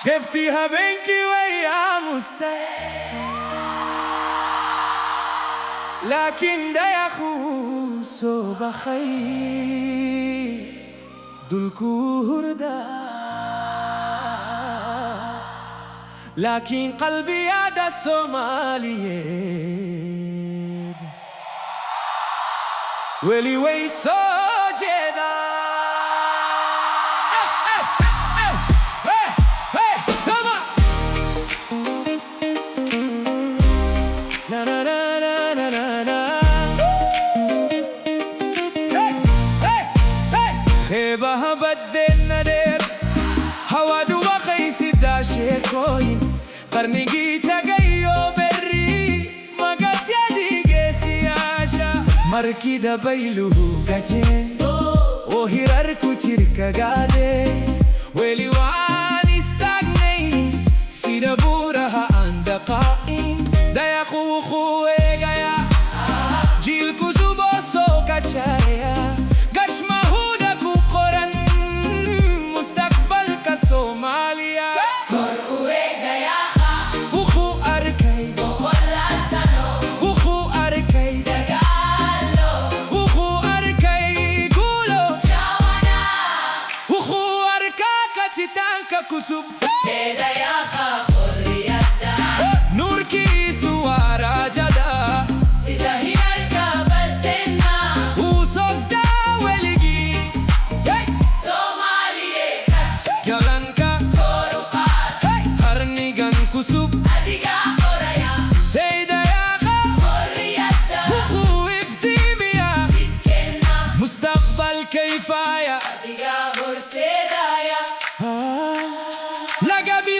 شفتيها بينكي ويا مستحيل، لكن ده يخو صوب خير دلكو هردا، لكن قلبي هذا الصومالي ولي ويسو جدا. خيبها بدلنا دير هوا دوا خيسي داشي كوين قرنقي تقيو بري مقاس يدي قيسي عاشا مركي دبيلو قجين وهيراركو تيركا قادي ويلي واني استغنين سيدبورها عند قائن دا يخو خويقا يا جيلكو زوبو سوكا جايا قرش مهودكو قرن مستقبل كصوماليا كورويقا يا خا وخو أركي ولا سنو وخو أركي دقالو وخو أركي قولو شاوانا وخو أركاكا تتانكا كسب بيدا يا خا خريتا نور كيسو وراجدا سيدا هيركا بدنا وصفتا ولقيس صومالي كاش يغنكا كوروخات هرنيغان كسب أديقا قريا تيدا ياخا خريتا وخو افتيميا تتكنا مستقبل كيفايا أديقا برسيدايا لقبي